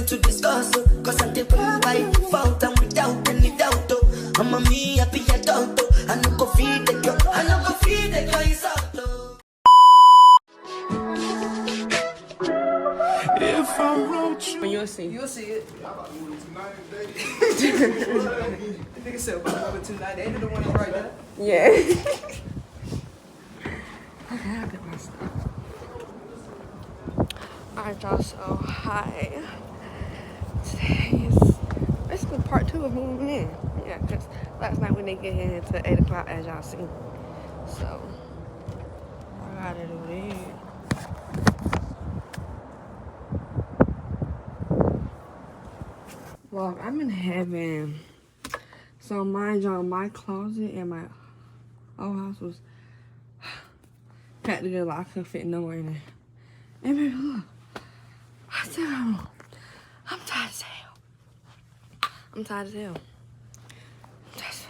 nothing to discuss, cause I did what by default and without any doubt. I'm a me happy adult, I no go feed the girl, I no go feed the girl, it's out. If I wrote you, You'll see. You'll see it. The nigga said about moving tonight. They the one right there. Yeah. Okay, I'll get my stuff. Alright, y'all, so hi. Today is basically part 2 of moving in. Yeah, because last night we didn't get here until 8 o'clock, as y'all see. So, I gotta do this. Well, I'm in heaven. So, mind y'all, my closet and my old house was packed together. I couldn't fit nowhere in there. And baby, look. I still got room. I'm tired as hell. I'm tired as hell. Just...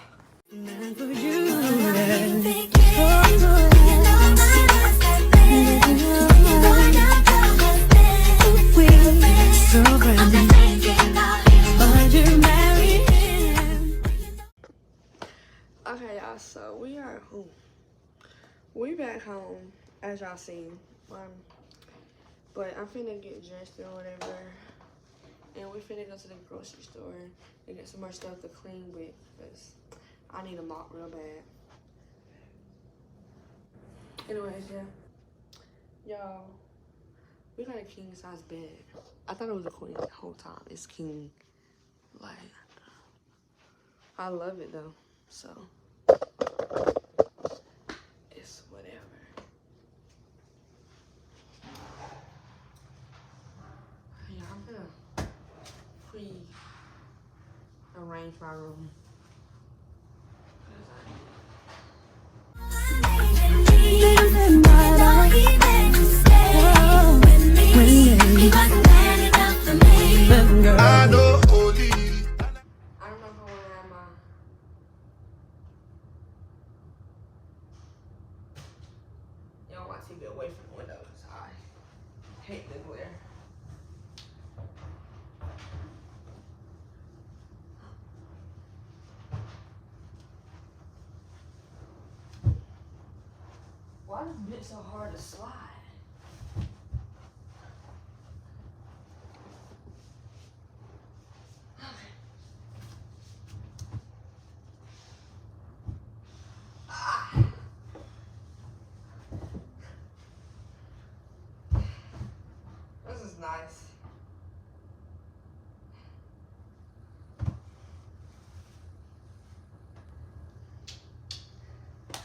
Okay, y'all, so we back home, as y'all seen. But I'm finna get dressed or whatever, and we finna go to the grocery store and get some more stuff to clean with, because I need a mop real bad. Anyways, yeah. Y'all, we got a king size bed. I thought it was a queen the whole time. It's king. Like, I love it though, so it's whatever. Yeah, I'm gonna pre-arrange my room. I know only. I don't know if I want to have my... Y'all want to be away from the window because I hate the glare. Why is this bit so hard to slide? This is nice.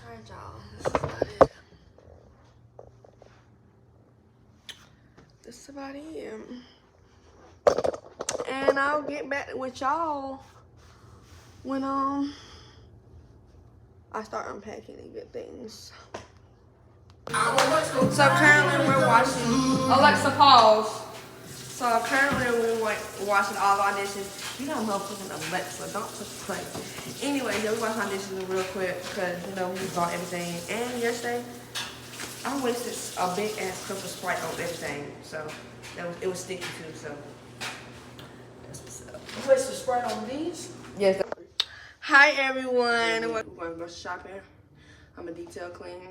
Alright, y'all. This is about it. This is about it. And I'll get back with y'all when I start unpacking and get things. So currently we're watching Alexa pause. So currently we're washing all our dishes. You know, motherfucking Alexa, don't push play. Anyway, yeah, we wash our dishes real quick because you know we bought everything. And yesterday I wasted a big ass cup of Sprite on everything, so it was sticky too. So that's what's up. You wasted Sprite on these? Yes. Hi everyone. We're going to go shopping. I'm a detail clean.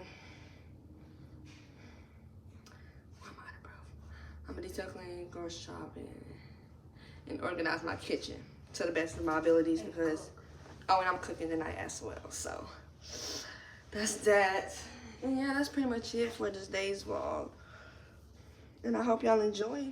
I'm a detail clean, go shopping, and organize my kitchen to the best of my abilities because, oh, and I'm cooking tonight as well. So that's that. And yeah, that's pretty much it for this day's vlog. And I hope y'all enjoy.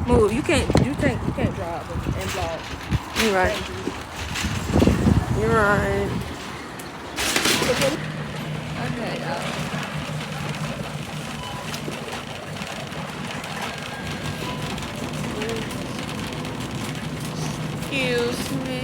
Move, you can't drive and vlog. You're right. You're right. Okay, excuse me.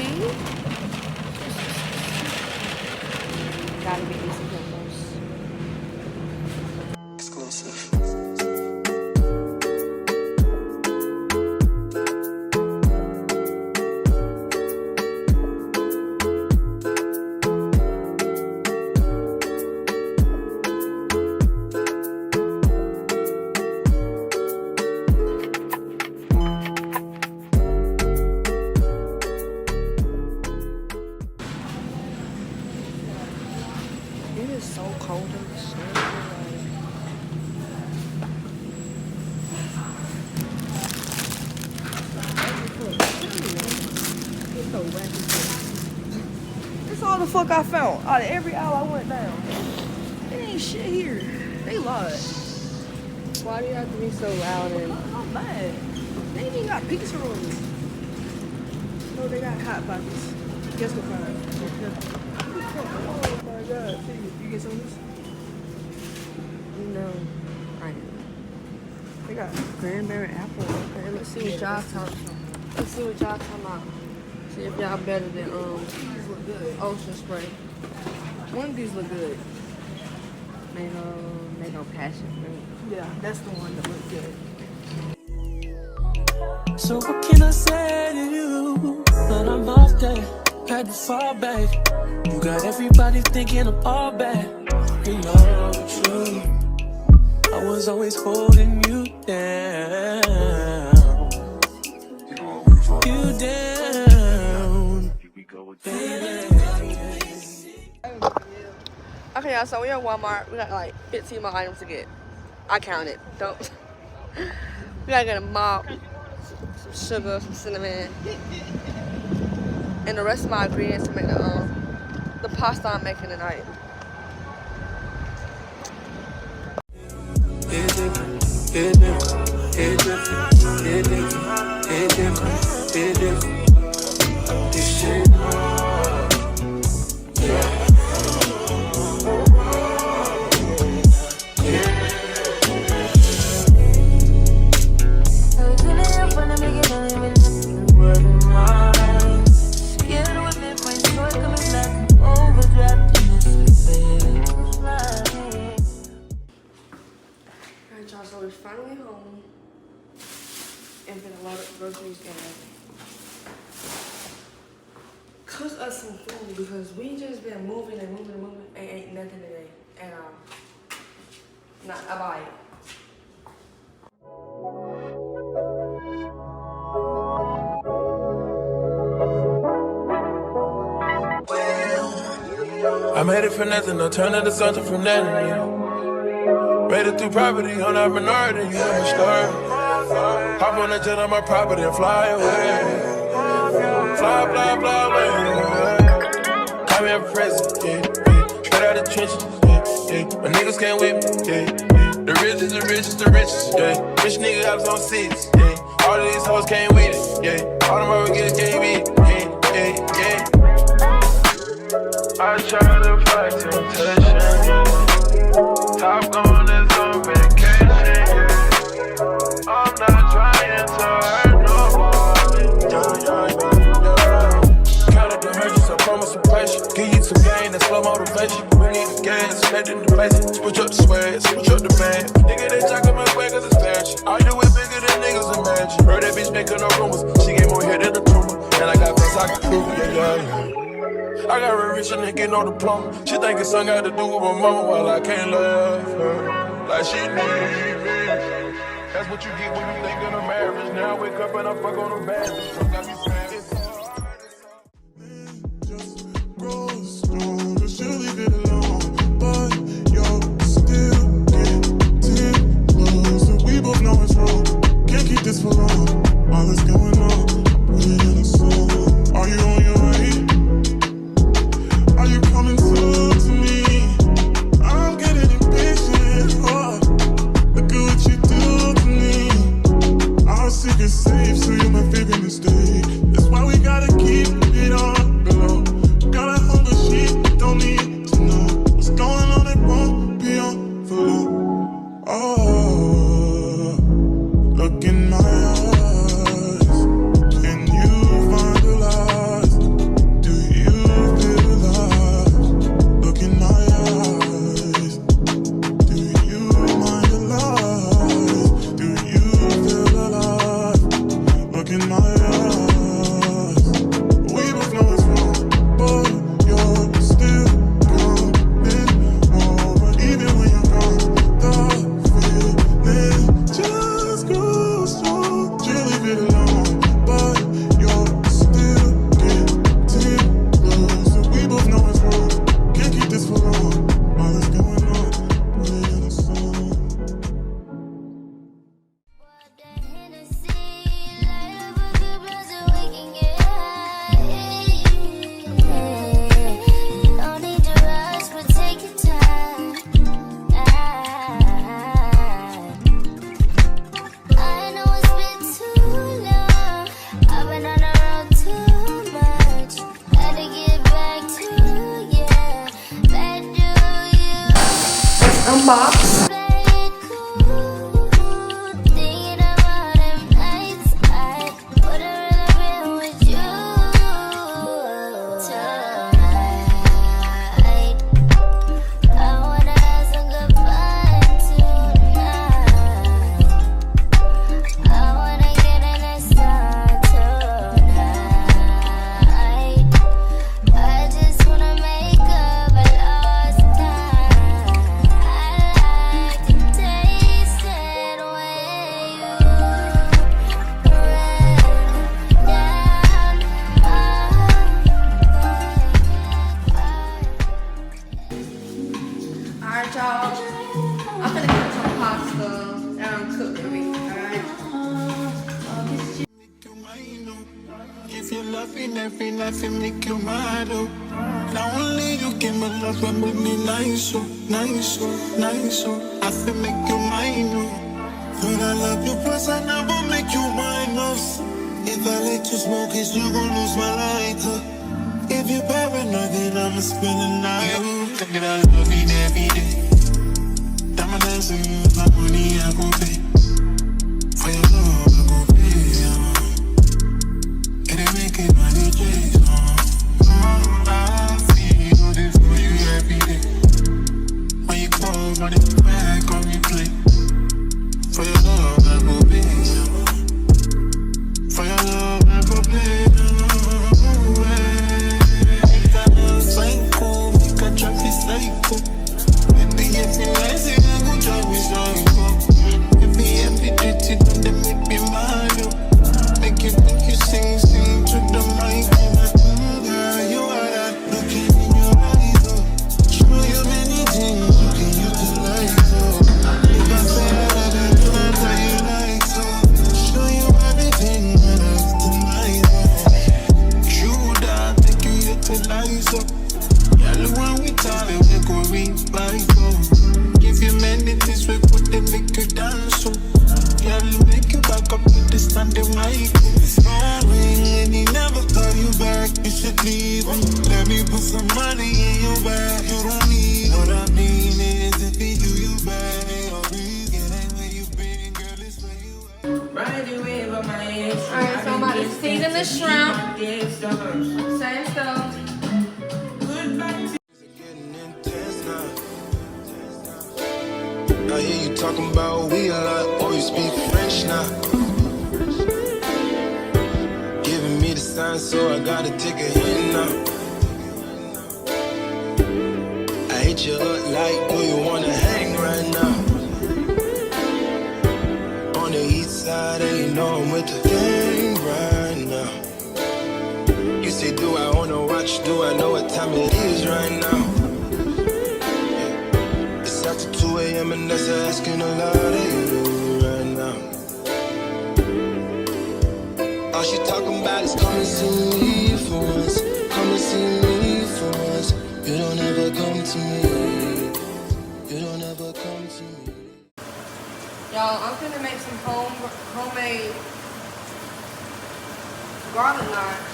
fuck I found? Out of every aisle I went down. There ain't shit here. They lied. Why do you have to be so loud and I'm mad? They ain't even got pizza rolls. No, they got hot pockets. Guess what kind? Oh my god. You get some of this? No. Right. They got cranberry apple. Okay, let's see what y'all talking about. Let's see what y'all talking about. See if y'all better than These look good. Ocean Spray. One of these look good. Mango passion fruit. Yeah, that's the one that looks good. So what can I say to you? But I'm off that, had to fall back. You got everybody thinking I'm all bad. You know the truth. I was always holding you down. You down. Okay, y'all, so we at Walmart. We got like 15 more items to get. I counted. Don't. We gotta get a mop, some sugar, some cinnamon, and the rest of my ingredients to make the pasta I'm making tonight. So we're finally home and been a lot of groceries and cook us some food because we just been moving and ain't nothing today at all. Not a bite. I made it for nothing, no turn into something from nothing, yeah. Made it through property on our minority, you know the story. Hop on the jet on my property and fly away. Fly away. I'm in prison, yeah. Straight out the trenches, yeah. My niggas can't whip me, yeah. The richest, yeah. Rich nigga hops on seats, yeah. All of these hoes came with it, yeah. All them hoes get KB, yeah. I try to fight temptation. Top gun is on vacation, yeah. I'm not trying to hurt nobody. Count up the merchants, I promise some patience. Give you some gain and slow motivation. We need the gas, head in the place. Switch up the swag, switch up the band. Nigga, they jack up my way cause it's fashion. I do it bigger than niggas imagine. Heard that bitch making no rumors. She gave more head than the tumor. And I got things I can prove, yeah. I got a rich and get no diploma. She think it's something got to do with my mama while I can't love her like she need me. That's what you get when you think of a marriage. Now I wake up and I fuck on a bad bitch. Got me sad. It's hard. Just grow strong, just you leave it alone. But you're still getting close. And we both know it's wrong. Can't keep this for long. All that's going on, put it in a song. Are you on your way? Are you coming soon to me? I'm getting impatient. Oh, look at what you do to me. Our secret's safe, so you're my favorite mistake. unbox. Alright, y'all. I'm gonna cook some pasta and cook for me. Alright. If you're loving every life, it make you mad, oh. Not only you give me love, but make me nice, oh, nice, oh, nice, oh. I feel make you mine, oh. But I love you, plus I never make you mine, oh. If I let you smoke it, you gon' lose my lighter. If you're paranoid, then I'ma spend the night, oh. Think that I love you every day. Diamond dancing, my money, I gon' pay. For your love, I gon' pay, It ain't making money, J's, I feel this for you every day. When you call, run it back on replay. For your love, I go pay. For your love, I go play. Psycho, make a traffic psycho. Baby, if you lazy, I go drive me psycho. If you empty, dirty, then make me mad, Make you sing to the mic. Girl, you are that looking in your eyes, Show you many things you can utilize, If I say that I do not tell you like, Show you everything that I've denied, True that, take you utilize, Yeah, look when we talk, we go revive, Give you many things, we put them make you dance, Yeah, make you back up with the standing mic. It's ring and he never call you back. You should leave him. Let me put some money in your bag. You don't need what I mean is if he do you bad. It ain't where you been, girl, it's where you at. Alright, so I'm about to season the shrimp. Same stuff. I hear you talking about we a lot, or you speak French now. Giving me the sign, so I gotta take a hint now. I hit you up like, do you wanna hang right now? On the east side, and you know I'm with the gang right now. You say, do I wanna watch? Do I know what time it is right now? After 2 a.m. and that's asking a lot of you right now. All she talking about is come and see me for once. Come and see me for once. You don't ever come to me. You don't ever come to me. Y'all, I'm gonna make some homemade garlic knots.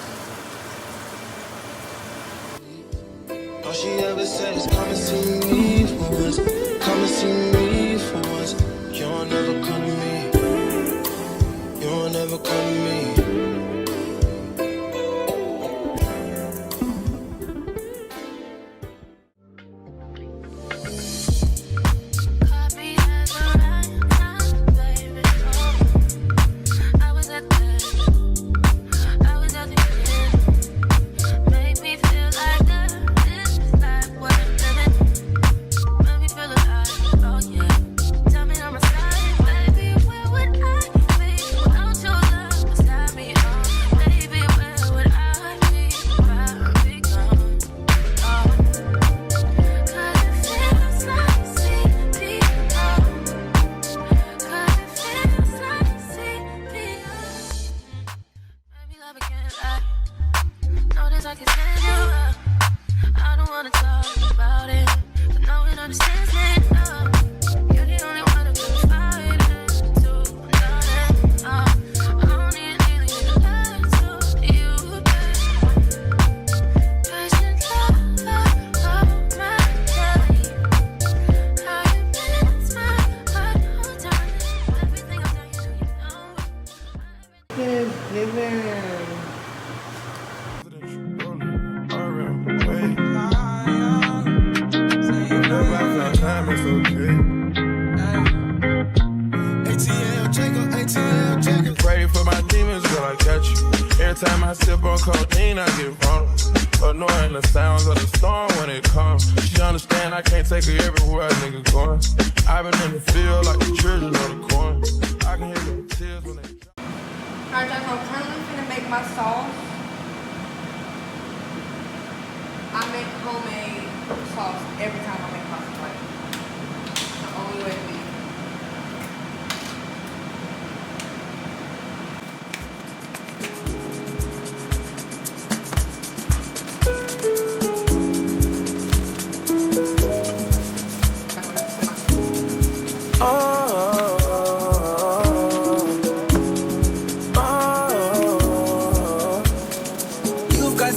All she ever says is come and see me for once. Come and see me for once. You don't ever come to me. You don't ever come to me. Oh, yeah. time I sip on codeine, I get vulnerable. Annoying the sounds of the storm when it comes. She understand I can't take her everywhere a nigga going. I've been in the field like the children of the corn. I can hear the tears when they drop. Alright, guys, I'm currently gonna make my sauce. I make homemade sauce every time I make pasta. Like, the only way to be.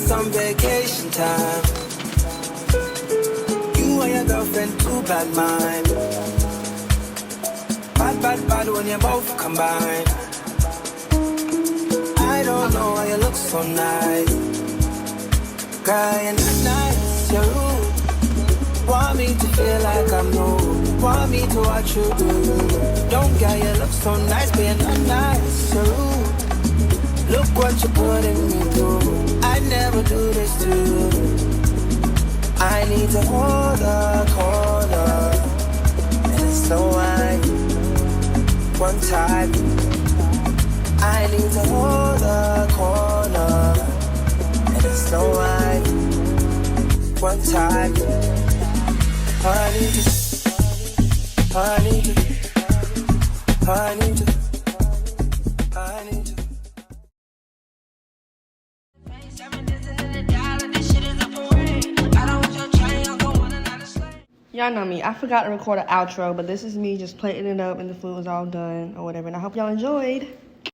Some vacation time. You and your girlfriend, too bad mind. Bad when you both combine. I don't know why you look so nice. Girl, you're not nice, you're rude. Want me to feel like I'm new. Want me to watch you do. Don't get you look so nice, but you're not nice, you're rude. Look what you're putting me through. I never do this to you. I need to hold a corner, and it's so wide. One time, I need to hold a corner, and it's so wide. One time, I need to, I need to, I need to, I need to. Y'all know me. I forgot to record an outro, but this is me just plating it up and the food was all done or whatever. And I hope y'all enjoyed.